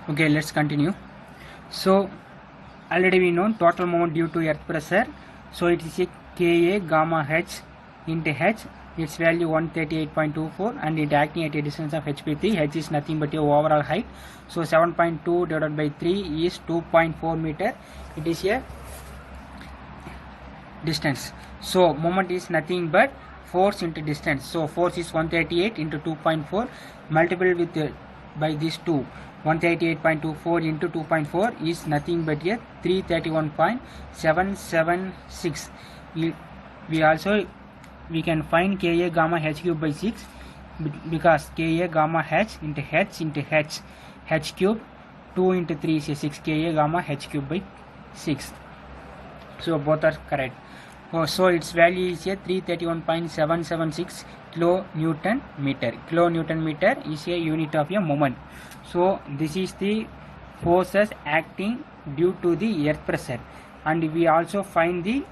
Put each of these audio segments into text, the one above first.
Okay, let's continue. So already we know total moment due to earth pressure. So it is a Ka gamma h into h. Its value 138.24 and it acting at a distance of hp3. H is nothing but your overall height. So 7.2 divided by 3 is 2.4 meter. It is a distance. So moment is nothing but force into distance. So force is 138 into 2.4 multiplied with by this 2. 138.24 into 2.4 is nothing but a 331.776. We can find Ka gamma h cube by 6 because Ka gamma h into h cube 2 into 3 is a 6 Ka gamma h cube by 6. So both are correct. So its value is a 331.776 kilonewton meter. Kilonewton meter is a unit of a moment. So this is the forces acting due to the earth pressure, and we also find the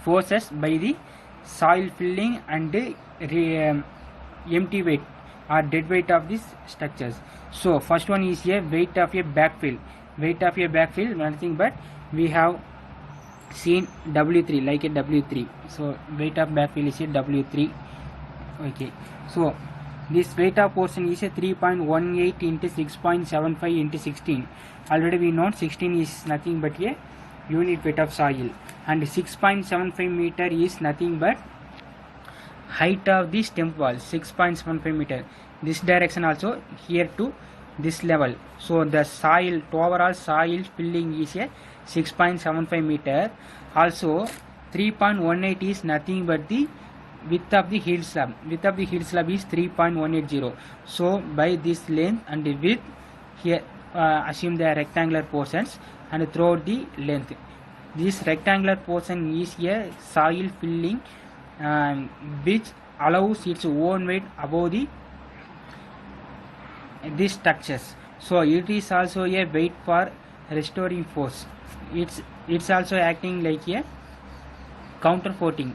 forces by the soil filling and empty weight or dead weight of these structures. So first one is a weight of a backfill. Weight of a backfill nothing but we have seen W3 like a W3. So weight of backfill is a W3. Okay, so this weight of portion is a 3.18 into 6.75 into 16. Already we know 16 is nothing but a unit weight of soil, and 6.75 meter is nothing but height of the stem wall. 6.75 meter. This direction also here to this level. So the soil overall soil filling is a 6.75 meter. Also 3.18 is nothing but the width of the heel slab. Width of the heel slab is 3.180. So by this length and the width here assume the rectangular portions and throughout the length. This rectangular portion is a soil filling which allows its own weight above these structures. So it is also a weight for restoring force. It's also acting like a counterforting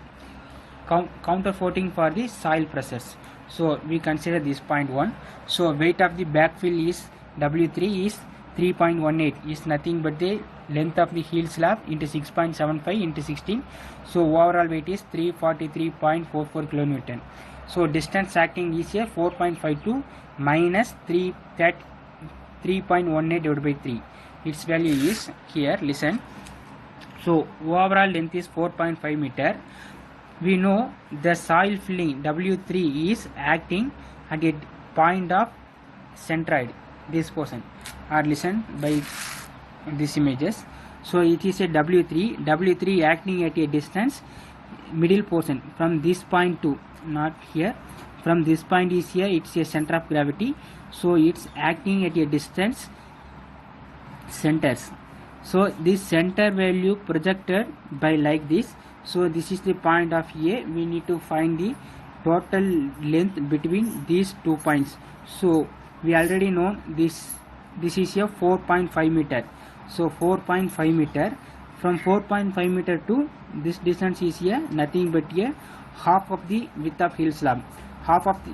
for the soil pressures. So we consider this point 1. So weight of the backfill is W3 is 3.18 is nothing but the length of the heel slab into 6.75 into 16. So overall weight is 343.44 kilonewton. So distance acting is a 4.52 minus 3.18 divided by 3. Its value is here, listen. So overall length is 4.5 meter. We know the soil filling W3 is acting at a point of centroid, this portion, or listen by these images. So it is a W3 acting at a distance middle portion from this point to, not here, from this point is here, it's a center of gravity. So it's acting at a distance centers. So this center value projected by like this. So this is the point of A. We need to find the total length between these 2 points. So we already know this is a 4.5 meter. So 4.5 meter, from 4.5 meter to this distance is a nothing but a half of the width of heel slab. Half of the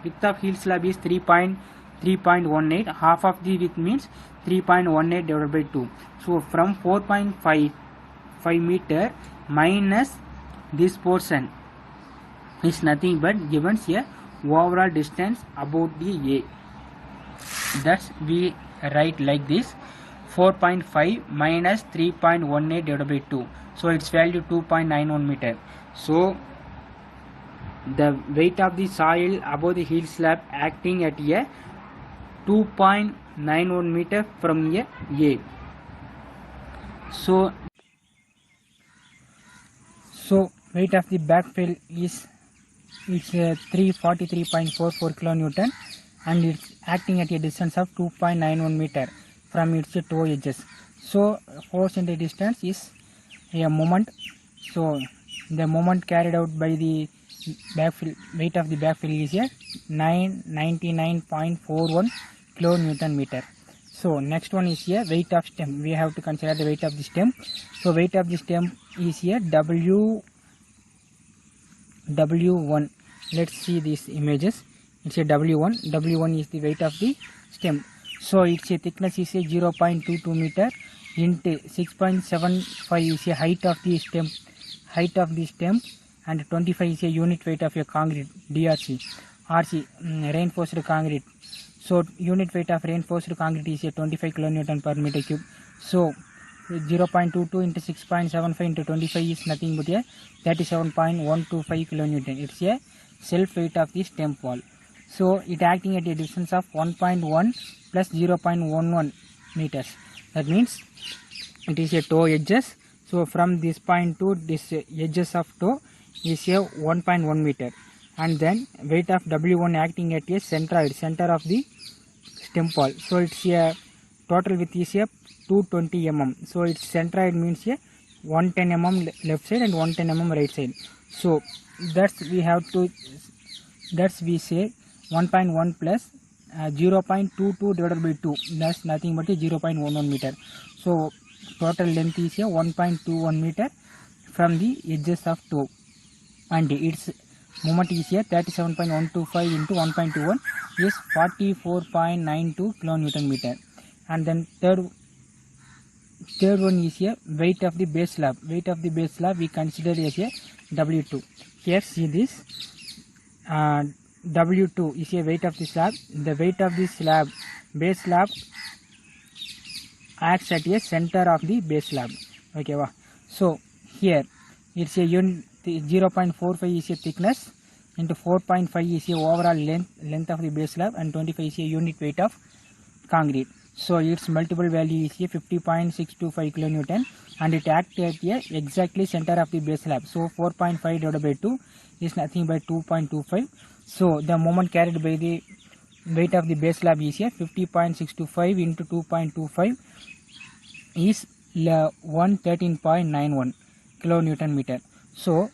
width of heel slab is 3.18. Half of the width means 3.18 divided by 2. So from 4.5 meter minus this portion is nothing but given a overall distance about the A. That's we write like this: 4.5 minus 3.18 divided by 2. So its value 2.91 meter. So the weight of the soil above the heel slab acting at a 2.91 meter from A. So weight of the backfill is 343.44 kilonewton, and it's acting at a distance of 2.91 meter from its toe edges. So force in the distance is a moment. So the moment carried out by the backfill, weight of the backfill is a 999.41 kilonewton meter. So next one is a weight of stem. We have to consider the weight of the stem. So weight of the stem is a W1. Let's see these images. It's a W1. W1 is the weight of the stem. So its thickness is a 0.22 meter into 6.75 is a height of the stem, and 25 is a unit weight of a concrete DRC reinforced concrete. So unit weight of reinforced concrete is a 25 kilonewton per meter cube. So 0.22 into 6.75 into 25 is nothing but a 37.125 kilonewton. It's a self weight of the stem wall. So it acting at a distance of 1.1 plus 0.11 meters. That means it is a toe edges. So from this point to this edges of toe is a 1.1 meter. And then weight of W1 acting at a center of the stem wall. So it's a total width is a 220 mm. So its centroid means a 110 mm left side and 110 mm right side. So that's we say 1.1 plus 0.22 divided by 2. That's nothing but a 0.11 meter. So total length is a 1.21 meter from the edges of toe, and its moment is a 37.125 into 1.21 is 44.92 kilonewton meter. And then third one is a weight of the base slab. Weight of the base slab we consider as a W2. Here see this W2 is a weight of the slab. The weight of the base slab acts at a center of the base slab. Okay, wow. So here it's a 0.45 is a thickness into 4.5 is a overall length of the base slab, and 25 is a unit weight of concrete. So its multiple value is a 50.625 kilonewton, and it acts at a exactly center of the base slab. So 4.5 divided by 2 is nothing but 2.25. So the moment carried by the weight of the base slab is a 50.625 into 2.25 is 113.91 kilonewton meter. So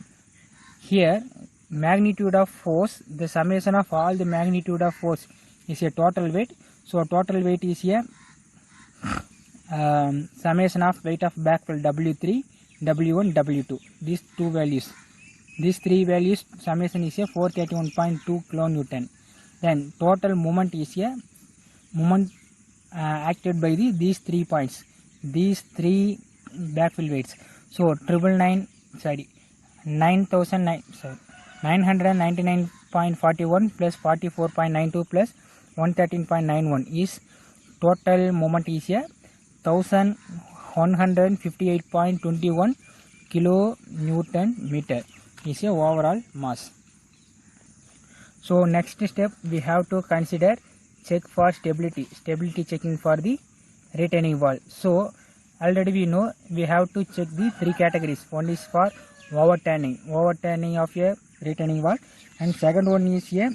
here magnitude of force, the summation of all the magnitude of force is a total weight. So total weight is a summation of weight of backfill W3, W1, W2. These two values. These three values summation is a 431.2 kilonewton. Then total moment is a moment acted by these 3 points. These three backfill weights. So 999.41 plus 44.92 plus 113.91 is total moment is a 1158.21 kilonewton meter is a overall mass. So next step we have to consider check for stability checking for the retaining wall. So already we know we have to check the three categories. One is for overturning of a retaining wall, and second one is a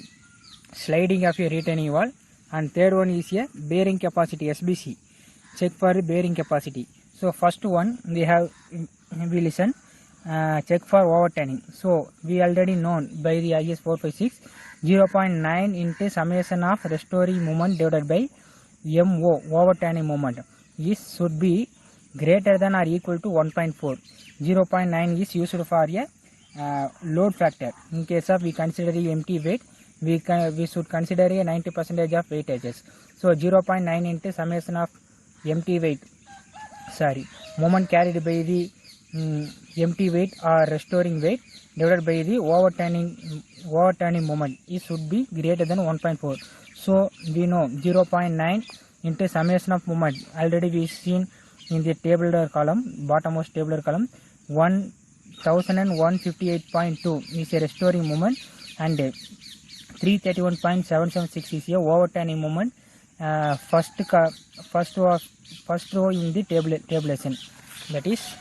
sliding of a retaining wall, and third one is a bearing capacity SBC, check for bearing capacity. So first one we listen check for overturning. So we already known by the IS 456 0.9 into summation of restoring moment divided by MO overturning moment is should be greater than or equal to 1.4. 0.9 is used for a load factor. In case of we consider the empty weight, we should consider a 90% of weightages. So 0.9 into summation of empty weight, moment carried by the empty weight or restoring weight divided by the overturning moment, it should be greater than 1.4. So we know 0.9 into summation of moment, already we seen in the tabular column, bottommost tabular column, 1058.2 is a restoring moment, and 331.776 is a overturning moment. First row in the tabulation, that is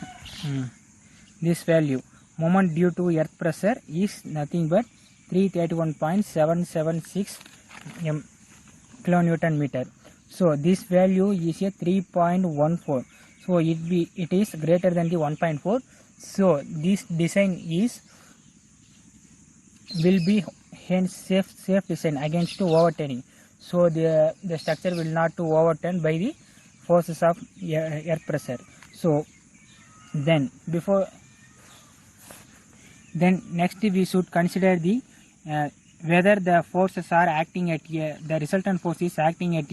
this value. Moment due to earth pressure is nothing but 331.776 kilonewton meter. So this value is a 3.14. So it is greater than the 1.4. So this design will be hence safe design against to overturning. So the structure will not to overturn by the forces of earth pressure. So then next we should consider the whether the forces are acting at the resultant force is acting at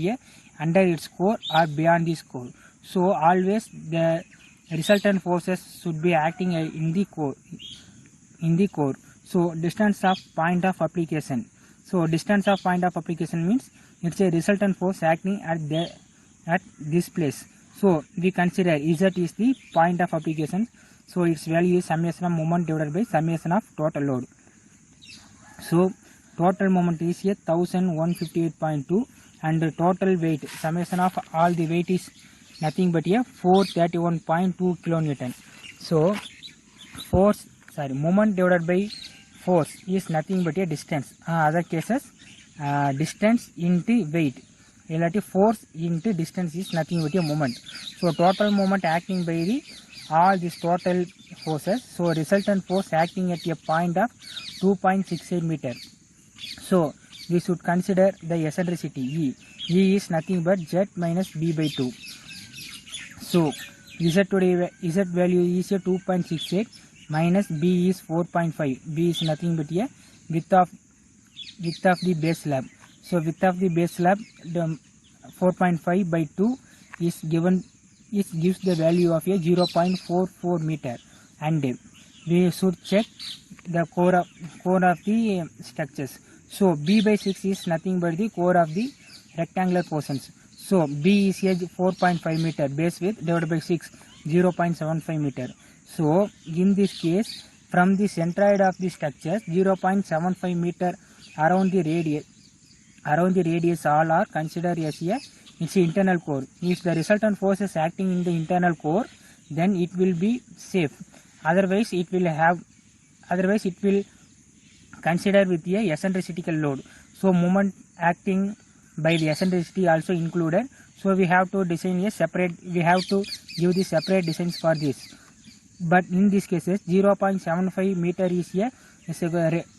under its core or beyond this core. So always the resultant forces should be acting in the core. So distance of point of application. So distance of point of application means it's a resultant force acting at this place. So we consider Z is the point of application. So its value is summation of moment divided by summation of total load. So total moment is 1158.2 and the total weight summation of all the weight is nothing but 431.2 kilonewton. So moment divided by force is nothing but a distance. Other cases distance into weight. Relative force into distance is nothing but a moment. So total moment acting by the all these total forces. So resultant force acting at a point of 2.68 meter. So we should consider the eccentricity E. E is nothing but Z minus B by 2. So Z value is 2.68 minus B is 4.5. B is nothing but a width of the base slab. So width of the base slab, the 4.5 by 2 is given. It gives the value of a 0.44 meter, and we should check the core of the structures. So B by 6 is nothing but the core of the rectangular portions. So B is a 4.5 meter base width divided by 6, 0.75 meter. So in this case, from the centroid of the structures, 0.75 meter around the radius all are considered as its internal core. If the resultant force is acting in the internal core, then it will be safe. Otherwise it will consider with a eccentrical load. So moment acting by the eccentricity also included. So we have to design a separate. We have to give the separate designs for this. But in these cases, 0.75 meter is a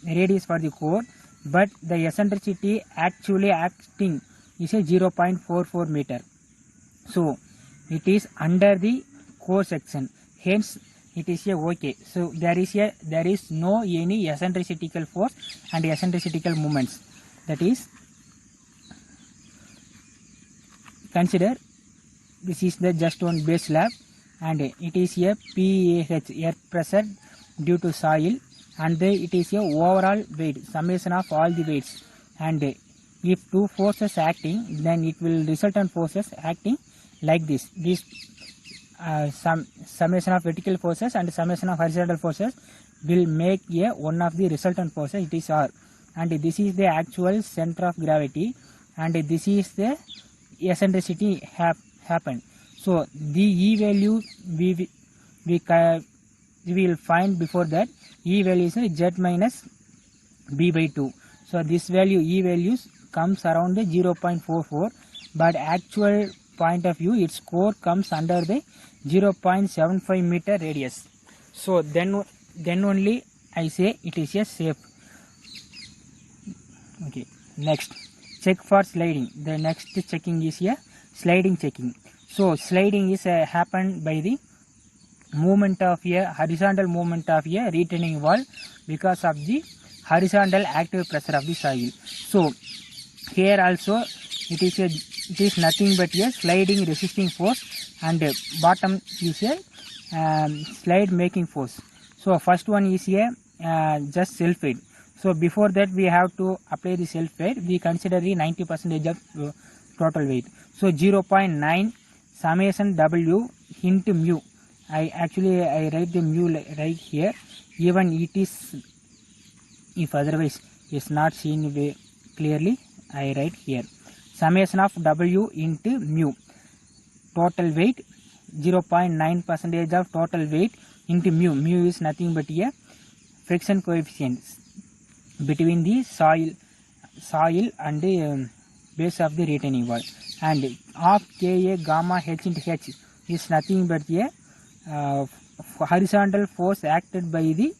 radius for the core, but the eccentricity actually acting is a 0.44 meter. So it is under the core section, hence it is a okay. So there is no any eccentrical force and eccentrical moments. That is, consider this is the just one base slab and it is a PAH, air pressure due to soil, and it is a overall weight, summation of all the weights, and if two forces acting, then it will resultant forces acting like this. This summation of vertical forces and summation of horizontal forces will make a one of the resultant forces, it is R, and this is the actual center of gravity, and this is the eccentricity happen. So the E value we will find before that. E value is Z minus B by 2. So this value E values comes around the 0.44, but actual point of view its core comes under the 0.75 meter radius. So then only I say it is a safe. Okay, next check for sliding. The next checking is a sliding checking. So sliding is happened by the movement of a horizontal movement of a retaining wall because of the horizontal active pressure of the soil. So here also it is nothing but a sliding resisting force, and bottom is a slide making force. So first one is a just self weight. So before that we have to apply the self weight. We consider the 90% of total weight. So 0.9 summation W into mu. I write the mu right here. Even it is, if otherwise is not seen clearly, I write here. Summation of W into mu. Total weight 0.9% of total weight into mu. Mu is nothing but a friction coefficient between the soil and the base of the retaining wall, and of Ka gamma H into H is nothing but a horizontal force acted by the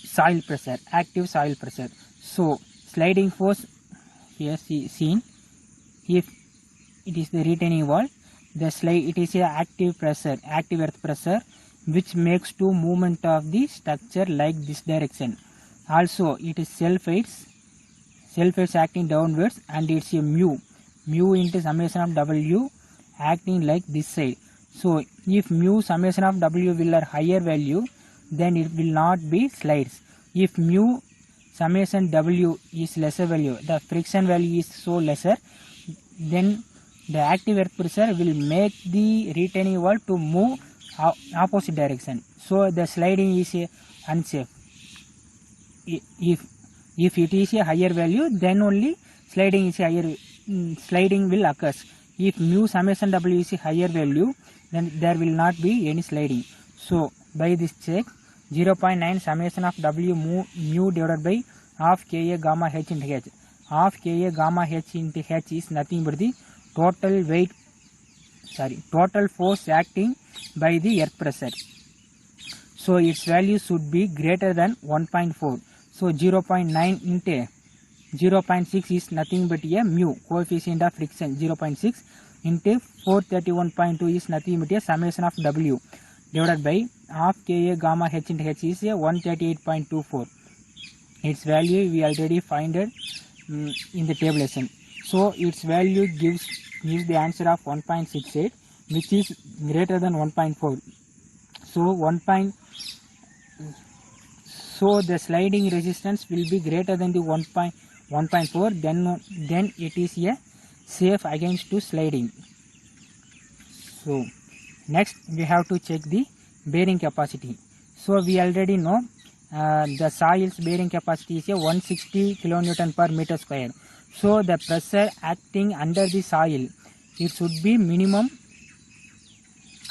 soil pressure, active soil pressure. So sliding force here seen, if it is the retaining wall, it is a active pressure, active earth pressure, which makes to movement of the structure like this direction. Also it is self-weights acting downwards, and it's a mu into summation of W acting like this side. So if mu summation of W will are higher value, then it will not be slides. If mu summation W is lesser value, the friction value is so lesser, then the active earth pressure will make the retaining wall to move opposite direction. So the sliding is unsafe. If it is a higher value, then only sliding is higher. Sliding will occur. If mu summation W is a higher value, then there will not be any sliding. So by this check, 0.9 summation of W mu divided by half Ka gamma H into H. Half Ka gamma H into H is nothing but the total force acting by the earth pressure. So its value should be greater than 1.4. So 0.9 into 0.6 is nothing but a mu, coefficient of friction 0.6 into 431.2 is nothing but a summation of W divided by half Ka gamma H into H is a 138.24. Its value we already find it in the tabulation. So its value gives the answer of 1.68, which is greater than 1.4. So the sliding resistance will be greater than the 1.4. Then it is a safe against to sliding. So next we have to check the bearing capacity. So we already know the soil's bearing capacity is a 160 kilonewton per meter square. So the pressure acting under the soil, it should be minimum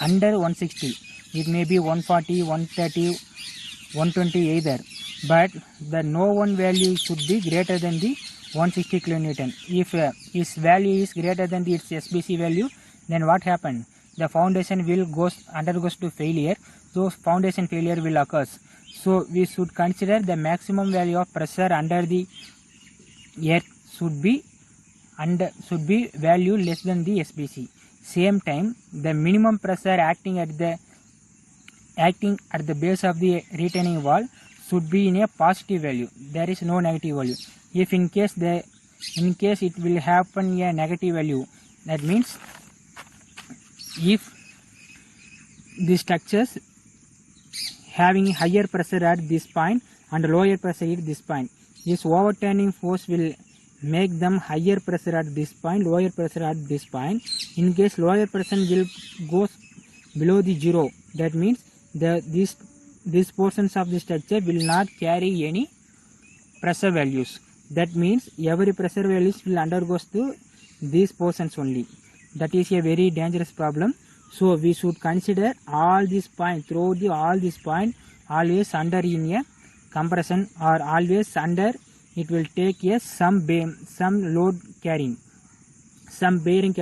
under 160. It may be 140, 130, 120 either, but the no one value should be greater than the 160 kilonewton. If its value is greater than its SBC value, then what happened? The foundation will undergoes to failure. So foundation failure will occur. So we should consider the maximum value of pressure under the earth should be value less than the SBC. Same time, the minimum pressure acting at the base of the retaining wall should be in a positive value. There is no negative value. If in case it will happen a negative value, that means if the structures having higher pressure at this point and lower pressure at this point, this overturning force will make them higher pressure at this point, lower pressure at this point. In case lower pressure will go below the zero, that means these portions of the structure will not carry any pressure values. That means every pressure values will undergoes to these portions only. That is a very dangerous problem. So we should consider all these points, throughout all these points, always under in a compression or always under. It will take a some load carrying, some bearing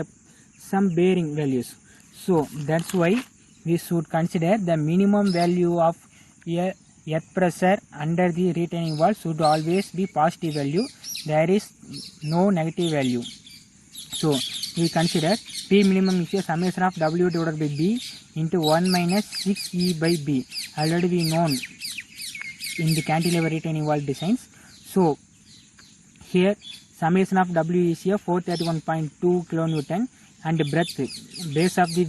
values. So that's why we should consider the minimum value of a earth pressure under the retaining wall should always be positive value. There is no negative value. So we consider P minimum is a summation of W divided by B into 1 minus 6E by B. Already we known in the cantilever retaining wall designs. So here summation of W is a 431.2 kilonewton and breadth base of the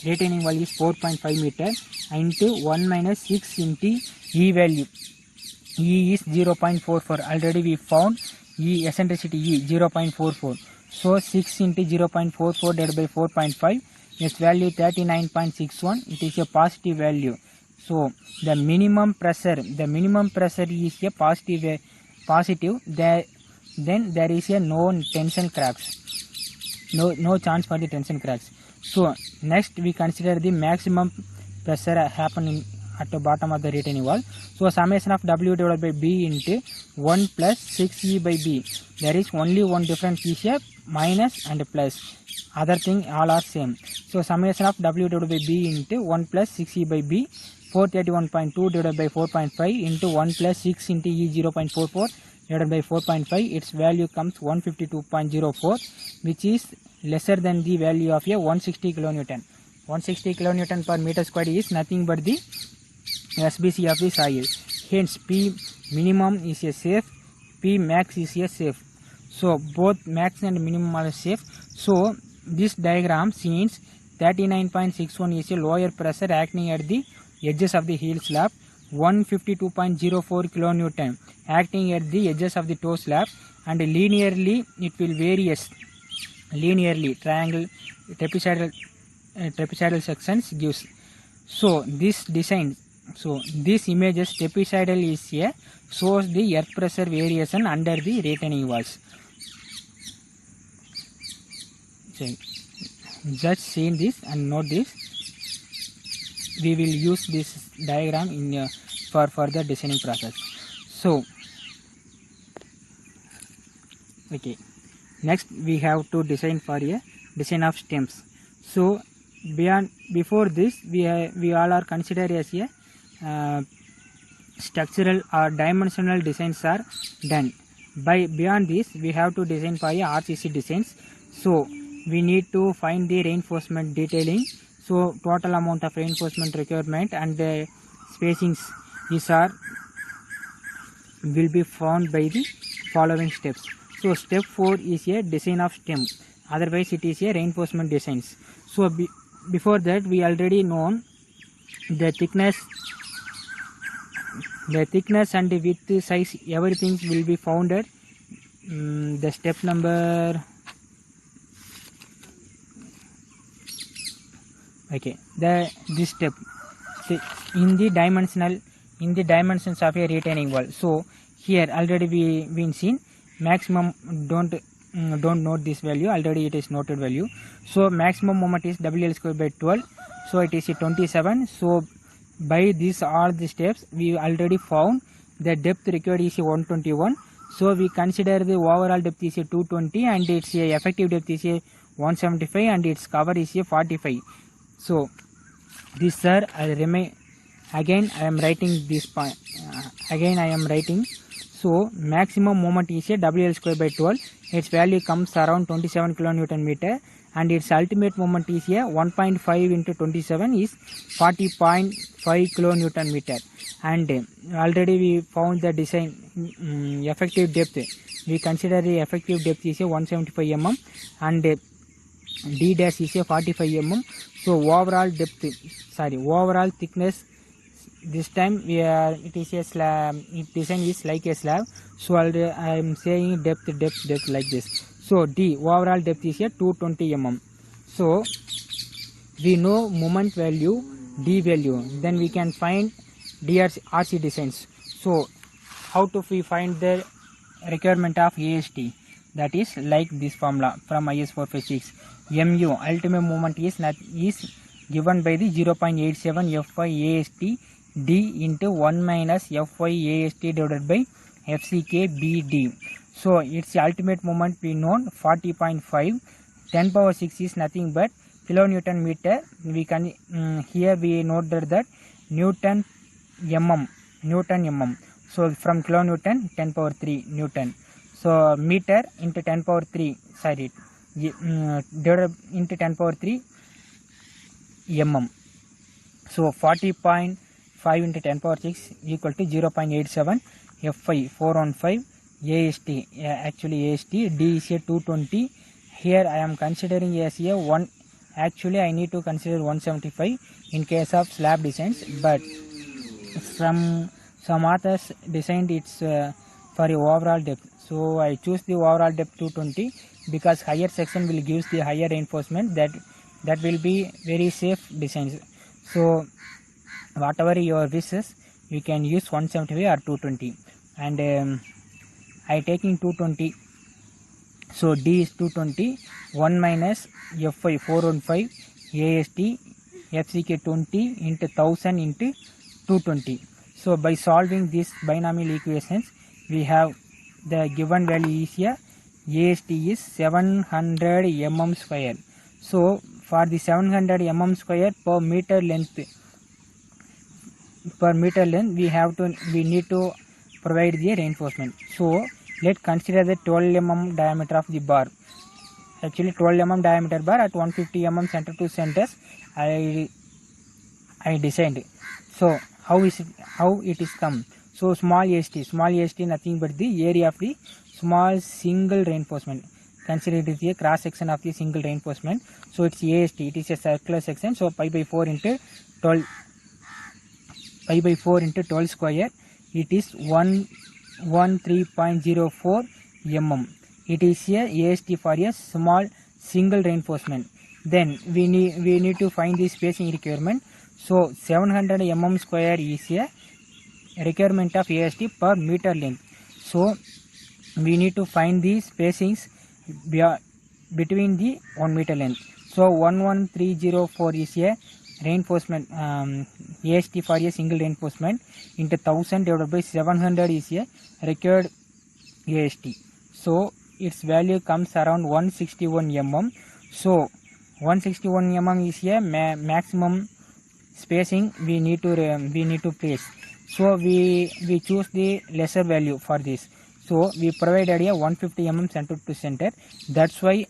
retaining wall is 4.5 meter into 1 minus 6 into E value. E is 0.44. Already we found E eccentricity E 0.44. So 6 into 0.44 divided by 4.5, its value 39.61. It is a positive value. So the minimum pressure is a positive. Then there is a no tension cracks. No chance for the tension cracks. So next we consider the maximum pressure happening at the bottom of the retaining wall. So summation of W divided by B into 1 plus 6E by B. There is only one difference is a minus and plus. Other thing all are same. So summation of W divided by B into 1 plus 6E by B, 431.2 divided by 4.5 into 1 plus 6 into E 0.44 divided by 4.5. Its value comes 152.04, which is lesser than the value of a 160 kilonewton. 160 kilonewton per meter square is nothing but the SBC of the soil. hence P minimum is a safe, P max is a safe. So both max and minimum are safe. So this diagram seems 39.61 is a lower pressure acting at the edges of the heel slab, 152.04 kilonewton acting at the edges of the toe slab, and linearly it will varies linearly triangle trapezoidal sections gives. So this design, so this images trapezoidal is a shows the earth pressure variation under the retaining walls. So just see this and note this. We will use this diagram in for further designing process. So okay, next we have to design for a design of stems. So before this we all are considered as a structural or dimensional designs are done. Beyond this we have to design for a RCC designs. So we need to find the reinforcement detailing. So total amount of reinforcement requirement and the spacings will be found by the following steps. So step 4 is a design of stem, otherwise it is a reinforcement designs. So before that we already known the thickness and the width, size, everything will be founded. The step number, okay, this step in the dimensions of a retaining wall. So here already we been seen maximum, don't note this value, already it is noted value. So maximum moment is WL square by 12, so it is a 27. So by this all the steps we already found the depth required is a 121. So we consider the overall depth is a 220 and its a effective depth is a 175 and its cover is a 45. So this sir I remain again I am writing this point again I am writing. So maximum moment is a WL square by 12, its value comes around 27 kilonewton meter, and its ultimate moment is a 1.5 into 27 is 40.5 kilonewton meter. And already we found the design effective depth. We consider the effective depth is a 175 mm and D dash is a 45 mm. So overall thickness, this time it is a slab, design is like a slab. So I am saying depth like this. So D overall depth is a 220 mm. So we know moment value, D value, then we can find RC designs. So how to we find the requirement of AST? That is like this formula from IS 456. MU ultimate moment is given by the 0.87 Fy AST D into 1 minus Fy AST divided by FCK BD. So its ultimate moment we know 40.5. 10 power 6 is nothing but kilonewton meter. We can here we noted that Newton mm. So from kilonewton 10 power 3 Newton. So meter into 10 power 3 divided into 10 power 3 mm. So 40.5 into 10 power 6 equal to 0.87 Fy 415 AST. Actually AST D is a 220. Here I am considering as a 1. Actually I need to consider 175 in case of slab designs, but some authors designed it's for a overall depth. So I choose the overall depth 220 because higher section will gives the higher reinforcement, that will be very safe designs. So whatever your wishes, you can use 175 or 220, and I taking 220. So D is 220, 1 minus Fy 415 AST FCK 20 into 1000 into 220. So by solving these binomial equations, we have the given value is here. AST is 700 mm square. So for the 700 mm square per meter length, we need to provide the reinforcement. So let's consider the 12 mm diameter of the bar. Actually 12 mm diameter bar at 150 mm center to centers I designed. So how it is come? So small AST nothing but the area of the small single reinforcement. Consider it is a cross section of the single reinforcement. So it's AST, it is a circular section. So pi by 4 into 12 square, it is 113.04 mm. It is a AST for a small single reinforcement. Then we need to find the spacing requirement. So 700 mm square is a requirement of AST per meter length. So we need to find the spacings between the 1 meter length. So 11304 is a reinforcement AST for a single reinforcement into 1000 divided by 700 is a required AST. So its value comes around 161 mm. So 161 mm is a maximum spacing we need to place. So we choose the lesser value for this. So we provided a 150 mm center to center. That's why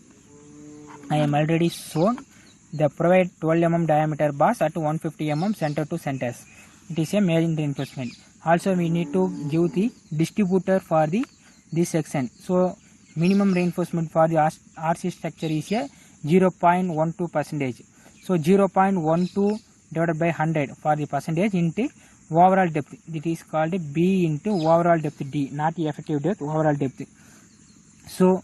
I am already shown the provide 12 mm diameter bars at 150 mm center to centers. It is a main reinforcement. Also we need to give the distributor for this section. So minimum reinforcement for the RC structure is a 0.12 percentage. So 0.12 divided by 100 for the percentage into overall depth. It is called B into overall depth D, not effective depth, overall depth. So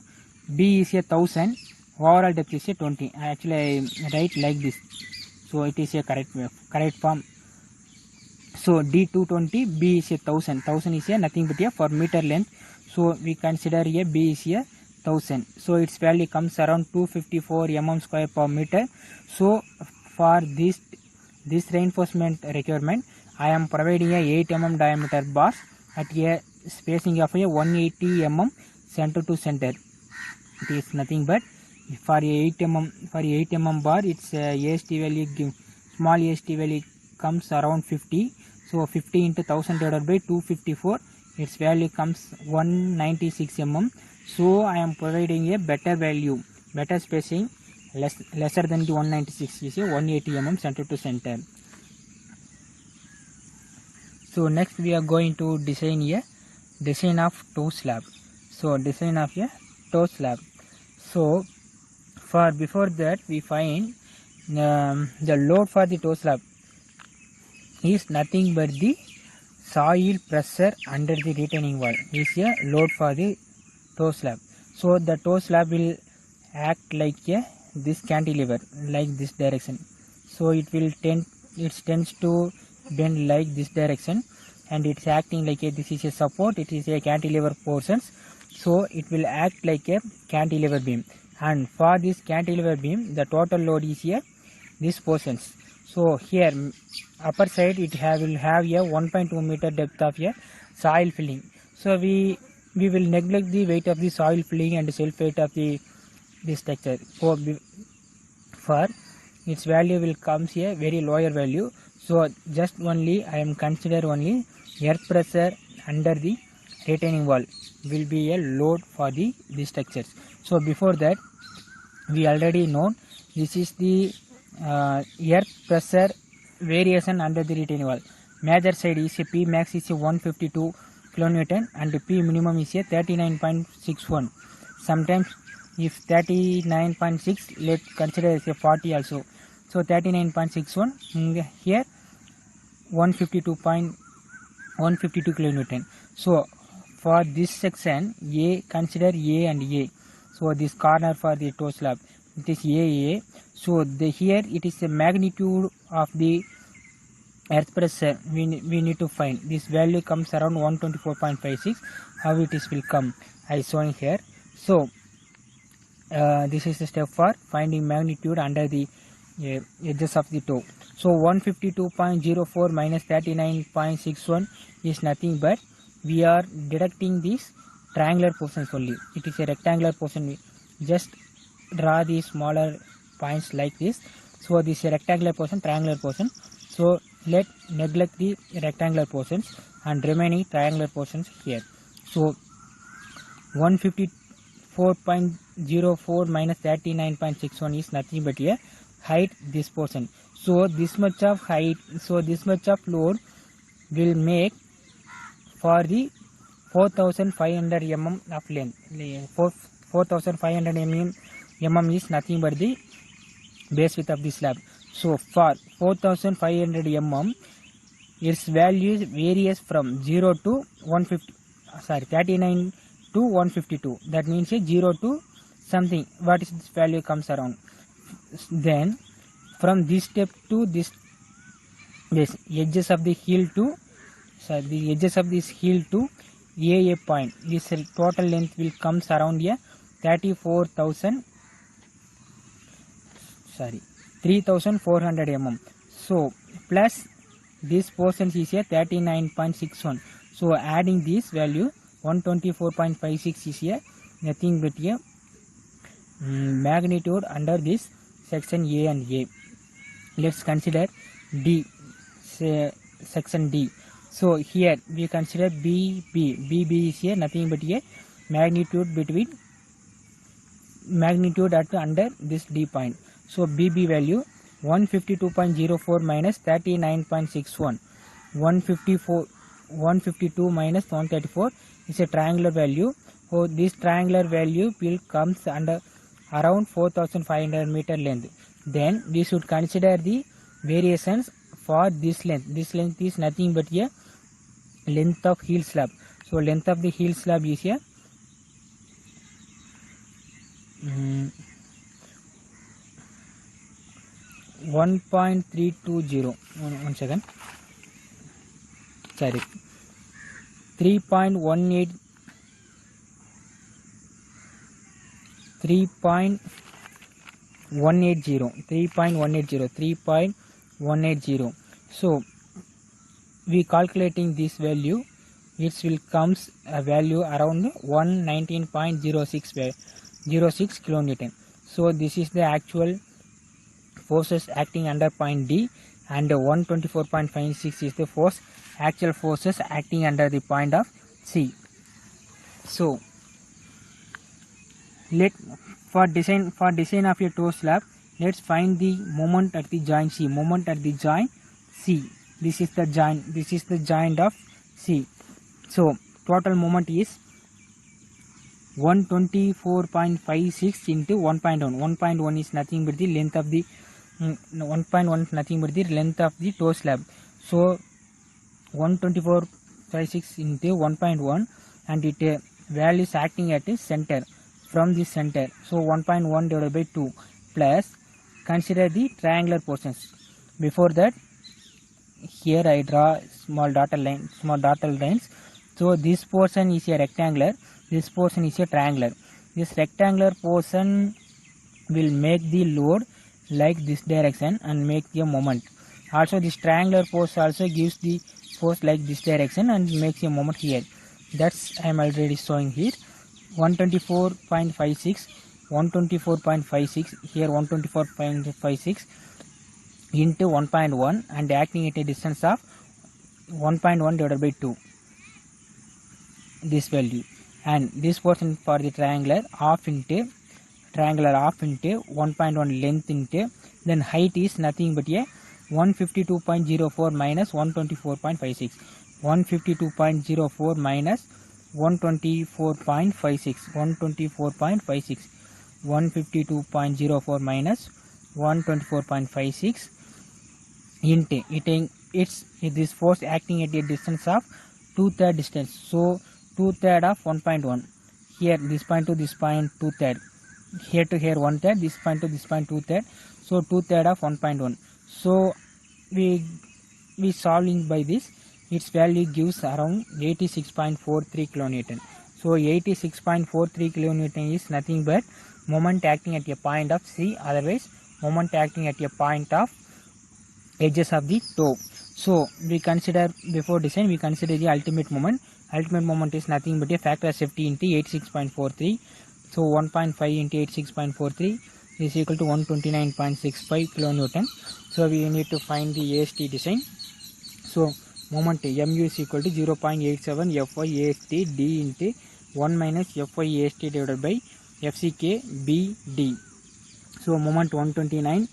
B is a 1000, overall depth is a 20. Actually I write like this. So it is a correct form. So D220, B is a 1000. 1000 is a nothing but a for meter length. So we consider a B is a 1000. So its value comes around 254 mm square per meter. So for this reinforcement requirement, I am providing a 8 mm diameter bars at a spacing of a 180 mm center to center. It is nothing but for a 8 mm bar, its AST value small AST value comes around 50. So 50 into 1000 divided by 254, its value comes 196 mm. So I am providing a better value, better spacing, lesser than the 196 is a 180 mm center to center. So next we are going to design of toe slab. So design of a toe slab. So before that we find the load for the toe slab is nothing but the soil pressure under the retaining wall is a load for the toe slab. So the toe slab will act like this cantilever, like this direction. So it tends to bend like this direction, and it's acting like this is a support, it is a cantilever portions. So it will act like a cantilever beam, and for this cantilever beam the total load is these portions. So here upper side it will have a 1.2 meter depth of a soil filling. So we will neglect the weight of the soil filling and self weight of the structure. For its value will comes a very lower value. So just only I am consider only earth pressure under the retaining wall will be a load for the structures. So before that we already know this is the earth pressure variation under the retaining wall. Major side is a P max is a 152 kilonewton and P minimum is a 39.61. Sometimes if 39.6, let's consider as a 40 also. So 39.61 here 152 kilonewton. So for this section A, consider A and A. So this corner for the toe slab, it is AA. So here it is the magnitude of the earth pressure we need to find. This value comes around 124.56. How it is will come, I shown here. So this is the step for finding magnitude under the edges of the toe. So 152.04 minus 39.61 is nothing but we are deducting these triangular portions only. It is a rectangular portion. Just draw the smaller points like this. So this is a rectangular portion, triangular portion. So let neglect the rectangular portions and remaining triangular portions here. So 154.04 minus 39.61 is nothing but a height, this portion. So this much of height, so this much of load will make for the 4500 mm of length. 4500 mm is nothing but the base width of the slab. So for 4500 mm, its value varies from 0 to 39 to 152. That means 0 to something. What is this value comes around? Then from this step to this edges of the heel to the edges of this heel to a point, this total length will comes around 3400 mm. So plus this portion is a 39.61. So adding this value 124.56 is a nothing but a magnitude under this section A and A. Let's consider D, section D. So here we consider BB. BB is a nothing but a magnitude at under this D point. So BB value 152.04 minus 39.61. 152 minus 134 is a triangular value. So this triangular value will comes under around 4500 meter length. Then we should consider the variations for this length. This length is nothing but a length of heel slab. So length of the heel slab is a 1.320. One second. Sorry. 3.18. 3.180. So we calculating this value, it will comes a value around 119.06 kilonewton. So this is the actual forces acting under point D, and 124.56 is the actual forces acting under the point of C. So for design of a toe slab, let's find the moment at the joint C. Moment at the joint C. This is the joint of C. So total moment is 124.56 into 1.1. 1.1 is nothing but the length of the 1.1 is nothing but the length of the toe slab. So 124.56 into 1.1, and it value is acting at a center from the center. So 1.1 divided by 2 plus consider the triangular portions. Before that, here I draw small dotted lines. So this portion is a rectangular, this portion is a triangular. This rectangular portion will make the load like this direction and make the moment. Also this triangular portion also gives the force like this direction and makes a moment here. That's I am already showing here. 124.56 here 124.56 into 1.1 and acting at a distance of 1.1 divided by 2, this value, and this portion for the triangular half into 1.1 length into, then height is nothing but a 152.04 minus 124.56. 152.04 minus 124.56. 152.04 minus 124.56 into it's this force acting at a distance of 2/3 distance. So 2/3 of 1.1. Here this point to this point 2/3. Here to here 1/3. This point to this point 2/3. So 2/3 of 1.1. So we solving by this, its value gives around 86.43 kilonewton. So 86.43 kilonewton is nothing but moment acting at a point of C, otherwise moment acting at a point of edges of the toe. So we consider before design, we consider the ultimate moment. Ultimate moment is nothing but a factor of safety into 86.43. So 1.5 into 86.43 is equal to 129.65 kilonewton. So we need to find the AST design. So moment mu is equal to 0.87 Fy AST D into 1 minus Fy AST divided by FCK BD. So moment 129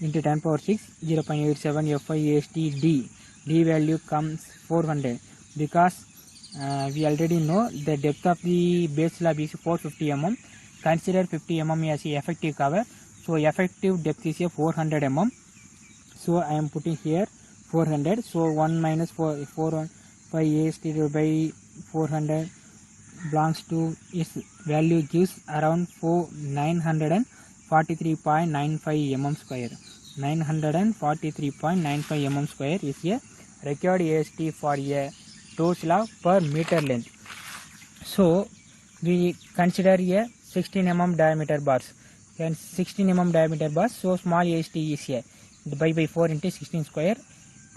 into 10 power 6, 0.87 Fy AST D. D value comes 400 because we already know the depth of the base slab is 450 mm. Consider 50 mm as a effective cover. So effective depth is a 400 mm. So I am putting here 400. So 1 minus 4 by AST divided by 400 belongs to its value gives around 943.95 mm square. 943.95 mm square is a required AST for a toe slab per meter length. So we consider a 16 mm diameter bars. And 16 mm diameter bars, so small AST is a by 4 into 16 square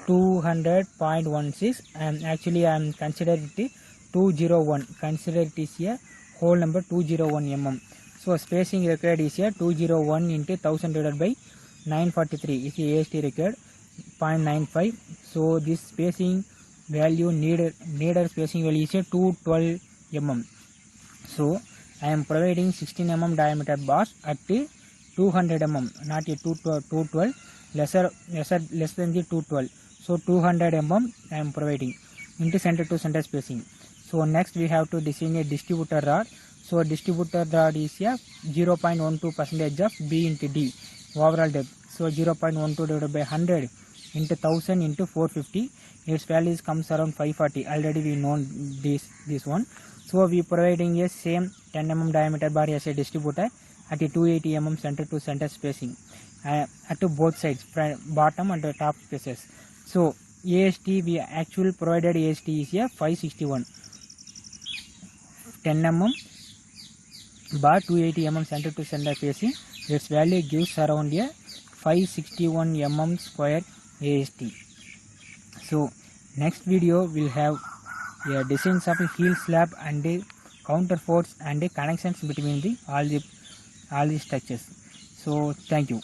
200.16, and actually I am considered it 201. Consider it is a whole number 201 mm. So spacing required is a 201 into 1000 divided by 943 is the AST required 0.95. So this spacing value needed spacing value is a 212 mm. So I am providing 16 mm diameter bars at 200 mm, not a 212, less than the 212. So 200 mm I am providing into center to center spacing. So next we have to design a distributor rod. So distributor rod is a 0.12% of B into D overall depth. So 0.12 divided by 100 into 1000 into 450. Its values comes around 540. Already we know this one. So we providing a same 10 mm diameter bar as a distributor at a 280 mm center to center spacing at both sides, bottom and the top spaces. So AST, we actual provided AST is a 561. 10 mm bar 280 mm center to center spacing. Its value gives around a 561 mm square AST. So next video will have designs of a heel slab and counterforts and connections between all the structures. So thank you.